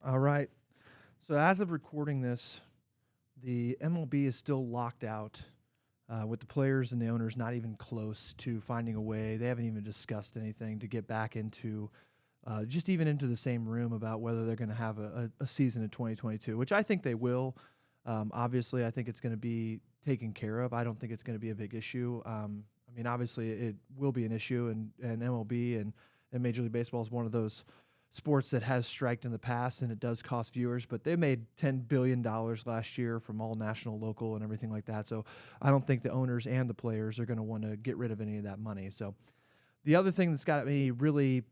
All right. So as of recording this, the MLB is still locked out with the players and the owners not even close to finding a way. They haven't even discussed anything to get back into just even into the same room about whether they're going to have a season in 2022, which I think they will. Obviously, I think it's going to be taken care of. I don't think it's going to be a big issue. I mean, obviously, it will be an issue, and MLB and Major League Baseball is one of those sports that has striked in the past, and it does cost viewers, but they made $10 billion last year from all national, local, and everything like that. So I don't think the owners and the players are going to want to get rid of any of that money. So the other thing that's got me really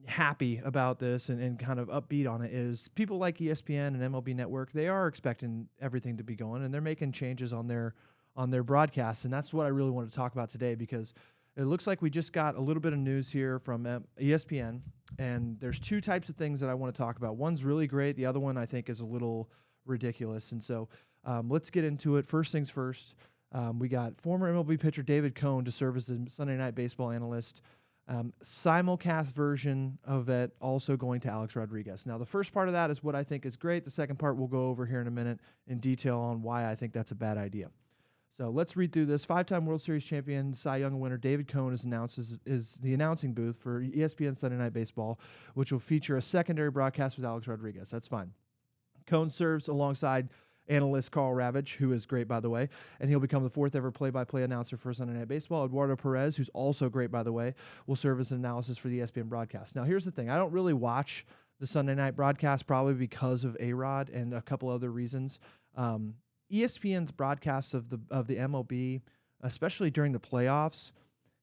happy about this and kind of upbeat on it is people like ESPN and MLB Network, they are expecting everything to be going, and they're making changes on their broadcasts. And that's what I really want to talk about today, because it looks like we just got a little bit of news here from ESPN, and there's two types of things that I want to talk about. One's really great. The other one I think is a little ridiculous. And so let's get into it. First things first, we got former MLB pitcher David Cone to serve as a Sunday Night Baseball analyst. Simulcast version of it also going to Alex Rodriguez. Now, the first part of that is what I think is great. The second part we'll go over here in a minute in detail on why I think that's a bad idea. So let's read through this. Five-time World Series champion, Cy Young winner David Cone is announced is the announcing booth for ESPN Sunday Night Baseball, which will feature a secondary broadcast with Alex Rodriguez. That's fine. Cone serves alongside analyst Carl Ravitch, who is great, by the way, and he'll become the fourth ever play-by-play announcer for Sunday Night Baseball. Eduardo Perez, who's also great, by the way, will serve as an analysis for the ESPN broadcast. Now, here's the thing. I don't really watch the Sunday night broadcast, probably because of A-Rod and a couple other reasons. ESPN's broadcasts of the MLB, especially during the playoffs,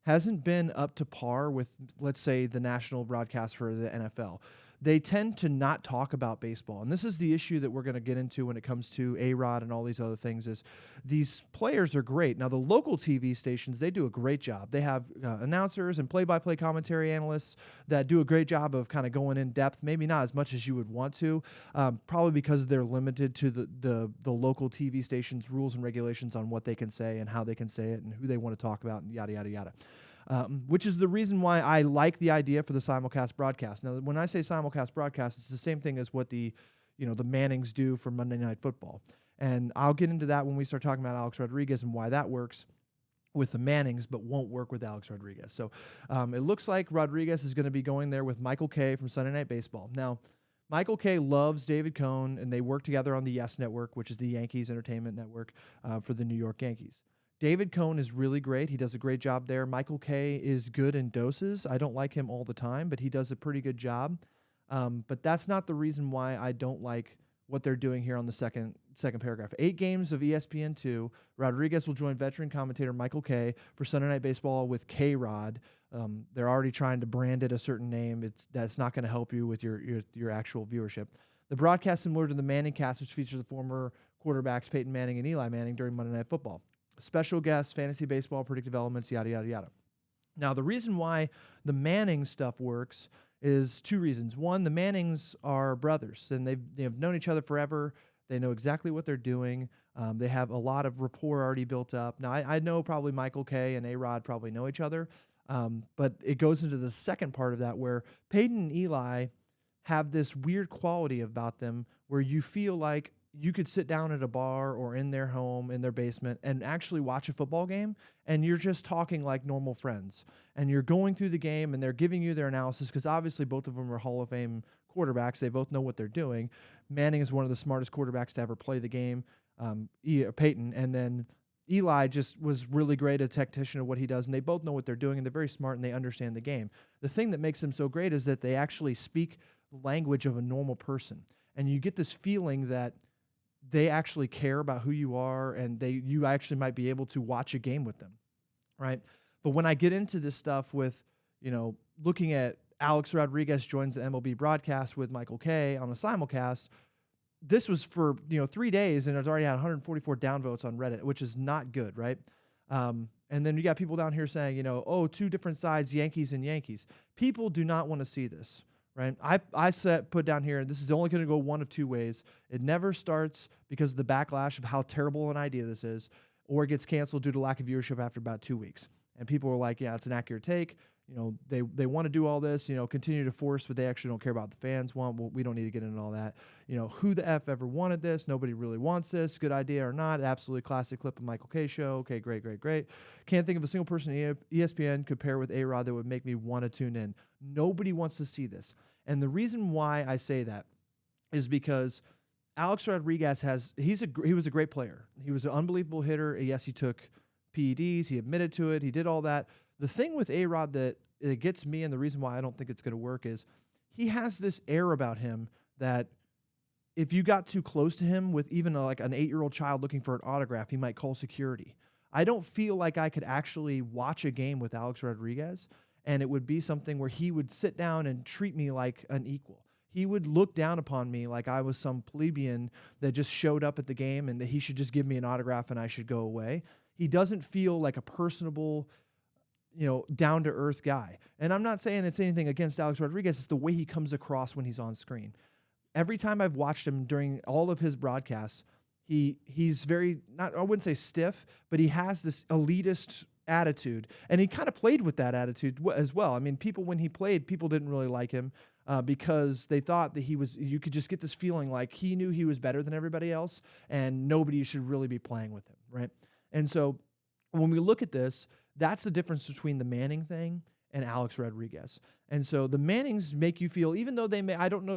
hasn't been up to par with, let's say, the national broadcast for the NFL. They tend to not talk about baseball. And this is the issue that we're going to get into when it comes to A-Rod and all these other things is these players are great. Now, the local TV stations, they do a great job. They have announcers and play-by-play commentary analysts that do a great job of kind of going in depth, maybe not as much as you would want to, probably because they're limited to the local TV station's rules and regulations on what they can say and how they can say it and who they want to talk about and yada, yada, yada. Which is the reason why I like the idea for the simulcast broadcast. Now, when I say simulcast broadcast, it's the same thing as what the Mannings do for Monday Night Football. And I'll get into that when we start talking about Alex Rodriguez and why that works with the Mannings, but won't work with Alex Rodriguez. So it looks like Rodriguez is going to be going there with Michael Kay from Sunday Night Baseball. Now, Michael Kay loves David Cone, and they work together on the Yes Network, which is the Yankees Entertainment Network for the New York Yankees. David Cone is really great. He does a great job there. Michael Kay is good in doses. I don't like him all the time, but he does a pretty good job. But that's not the reason why I don't like what they're doing here on the second paragraph. 8 games of ESPN2. Rodriguez will join veteran commentator Michael Kay for Sunday Night Baseball with K-Rod. They're already trying to brand it a certain name. That's not going to help you with your actual viewership. The broadcast similar to the Manning cast, which features the former quarterbacks Peyton Manning and Eli Manning during Monday Night Football. Special guests, fantasy baseball, predictive elements, yada, yada, yada. Now, the reason why the Manning stuff works is 2 reasons. One, the Mannings are brothers, and they have known each other forever. They know exactly what they're doing. They have a lot of rapport already built up. Now, I know probably Michael Kay and A-Rod probably know each other, but it goes into the second part of that where Peyton and Eli have this weird quality about them where you feel like you could sit down at a bar or in their home, in their basement, and actually watch a football game, and you're just talking like normal friends. And you're going through the game, and they're giving you their analysis, because obviously both of them are Hall of Fame quarterbacks. They both know what they're doing. Manning is one of the smartest quarterbacks to ever play the game, Peyton, and then Eli just was really great, a tactician of what he does, and they both know what they're doing, and they're very smart, and they understand the game. The thing that makes them so great is that they actually speak the language of a normal person, and you get this feeling that they actually care about who you are, and you actually might be able to watch a game with them, right? But when I get into this stuff with, looking at Alex Rodriguez joins the MLB broadcast with Michael Kay on a simulcast, this was for 3 days, and it's already had 144 downvotes on Reddit, which is not good, right? And then you got people down here saying, 2 different sides, Yankees and Yankees. People do not want to see this. Right, I put down here, this is only going to go one of 2 ways. It never starts because of the backlash of how terrible an idea this is, or it gets canceled due to lack of viewership after about 2 weeks. And people were like, yeah, it's an accurate take. they want to do all this, continue to force, but they actually don't care about the fans want. Well, we don't need to get into all that. Who the F ever wanted this? Nobody really wants this. Good idea or not? Absolutely classic clip of Michael K. show. Okay, great, great, great. Can't think of a single person at ESPN could pair with A-Rod that would make me want to tune in. Nobody wants to see this. And the reason why I say that is because Alex Rodriguez he was a great player. He was an unbelievable hitter. Yes, he took PEDs. He admitted to it. He did all that. The thing with A-Rod that it gets me, and the reason why I don't think it's going to work, is he has this air about him that if you got too close to him with even like an 8-year-old child looking for an autograph, he might call security. I don't feel like I could actually watch a game with Alex Rodriguez, and it would be something where he would sit down and treat me like an equal. He would look down upon me like I was some plebeian that just showed up at the game and that he should just give me an autograph and I should go away. He doesn't feel like a personable, down-to-earth guy. And I'm not saying it's anything against Alex Rodriguez. It's the way he comes across when he's on screen. Every time I've watched him during all of his broadcasts, he's very, I wouldn't say stiff, but he has this elitist attitude. And he kind of played with that attitude as well. I mean, when he played, people didn't really like him because they thought that you could just get this feeling like he knew he was better than everybody else and nobody should really be playing with him, right? And so when we look at this, that's the difference between the Manning thing and Alex Rodriguez. And so the Mannings make you feel, even though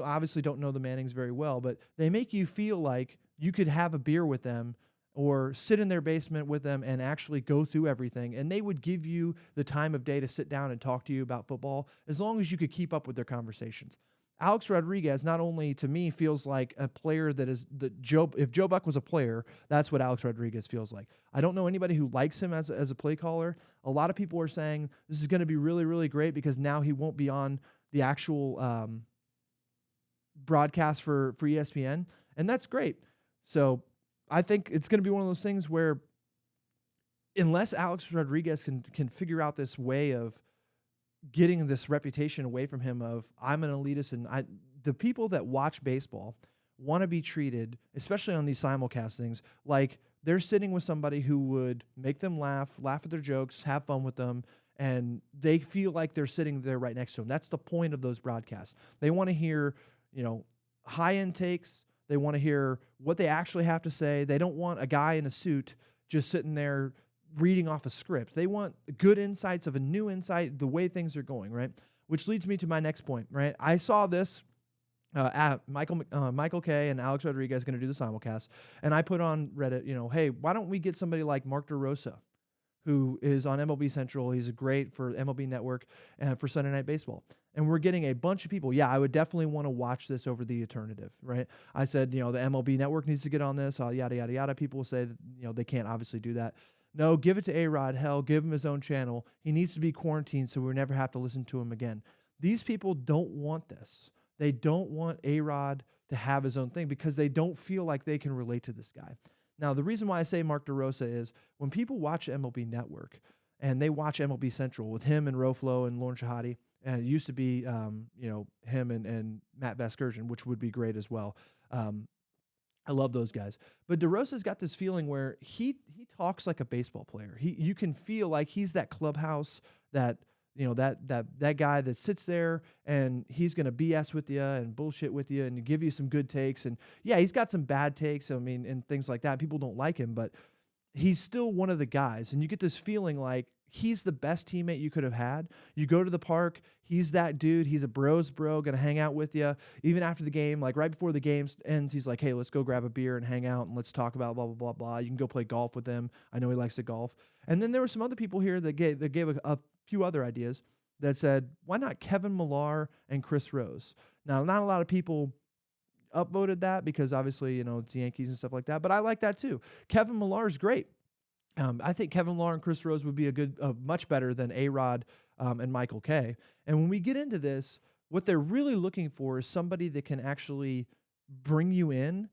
obviously don't know the Mannings very well, but they make you feel like you could have a beer with them or sit in their basement with them and actually go through everything. And they would give you the time of day to sit down and talk to you about football as long as you could keep up with their conversations. Alex Rodriguez, not only to me, feels like a player if Joe Buck was a player, that's what Alex Rodriguez feels like. I don't know anybody who likes him as a play caller. A lot of people are saying this is going to be really, really great because now he won't be on the actual broadcast for ESPN, and that's great. So I think it's going to be one of those things where unless Alex Rodriguez can figure out this way of getting this reputation away from him of I'm an elitist, and the people that watch baseball want to be treated, especially on these simulcast things, like they're sitting with somebody who would make them laugh at their jokes, have fun with them, and they feel like they're sitting there right next to them. That's the point of those broadcasts. They want to hear, high-end takes. They want to hear what they actually have to say. They don't want a guy in a suit just sitting there reading off a script. They want good insights of a new insight, the way things are going, right? Which leads me to my next point, right? I saw this at Michael K. and Alex Rodriguez going to do the simulcast, and I put on Reddit, hey, why don't we get somebody like Mark DeRosa, who is on MLB Central. He's great for MLB Network and for Sunday Night Baseball. And we're getting a bunch of people. Yeah, I would definitely want to watch this over the alternative, right? I said, the MLB Network needs to get on this, yada, yada, yada. People will say that, they can't obviously do that. No, give it to A-Rod. Hell, give him his own channel. He needs to be quarantined so we never have to listen to him again. These people don't want this. They don't want A-Rod to have his own thing because they don't feel like they can relate to this guy. Now, the reason why I say Mark DeRosa is when people watch MLB Network and they watch MLB Central with him and Roflo and Lauren Shahadi, and it used to be, him and Matt Vasgersian, which would be great as well. I love those guys. But DeRosa's got this feeling where he talks like a baseball player. You can feel like he's that clubhouse that that guy that sits there and he's going to BS with you and bullshit with you and give you some good takes. And yeah, he's got some bad takes. I mean, and things like that. People don't like him, but he's still one of the guys. And you get this feeling like he's the best teammate you could have had. You go to the park, he's that dude. He's a bro's bro, going to hang out with you. Even after the game, like right before the game ends, he's like, hey, let's go grab a beer and hang out and let's talk about blah, blah, blah, blah. You can go play golf with him. I know he likes to golf. And then there were some other people here that gave a few other ideas that said, why not Kevin Millar and Chris Rose? Now, not a lot of people upvoted that because obviously, it's the Yankees and stuff like that, but I like that too. Kevin Millar is great. I think Kevin Millar and Chris Rose would be much better than A-Rod and Michael K. And when we get into this, what they're really looking for is somebody that can actually bring you in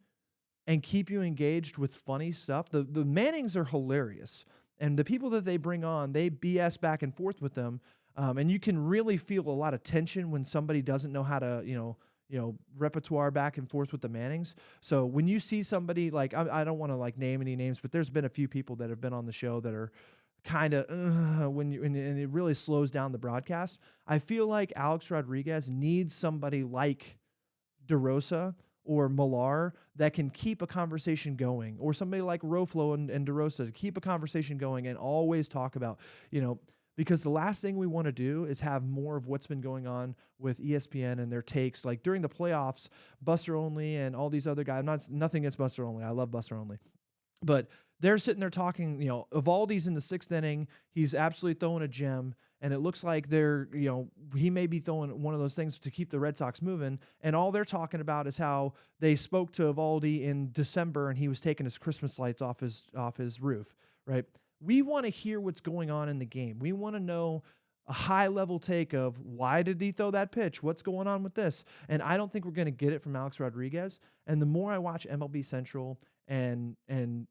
and keep you engaged with funny stuff. The Mannings are hilarious. And the people that they bring on, they BS back and forth with them. And you can really feel a lot of tension when somebody doesn't know how to, repertoire back and forth with the Mannings. So when you see somebody like, I don't want to like name any names, but there's been a few people that have been on the show that are kind of when you and it really slows down the broadcast. I feel like Alex Rodriguez needs somebody like DeRosa or Millar that can keep a conversation going, or somebody like Roflo and DeRosa to keep a conversation going and always talk about, because the last thing we want to do is have more of what's been going on with ESPN and their takes. Like during the playoffs, Buster Olney and all these other guys, nothing against Buster Olney. I love Buster Olney. But they're sitting there talking, Evaldi's in the 6th inning. He's absolutely throwing a gem. And it looks like he may be throwing one of those things to keep the Red Sox moving. And all they're talking about is how they spoke to Evaldi in December and he was taking his Christmas lights off his roof, right? We want to hear what's going on in the game. We want to know a high-level take of why did he throw that pitch? What's going on with this? And I don't think we're going to get it from Alex Rodriguez. And the more I watch MLB Central and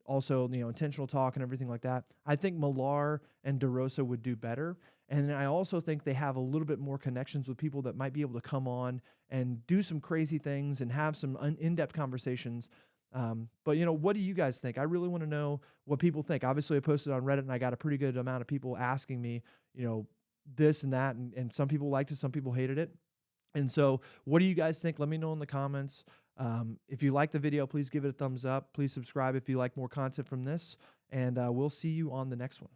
also intentional talk and everything like that, I think Millar and DeRosa would do better. And I also think they have a little bit more connections with people that might be able to come on and do some crazy things and have some in-depth conversations. But what do you guys think? I really want to know what people think. Obviously, I posted on Reddit and I got a pretty good amount of people asking me, this and that, and some people liked it, some people hated it. And so what do you guys think? Let me know in the comments. If you like the video, please give it a thumbs up. Please subscribe if you like more content from this, and we'll see you on the next one.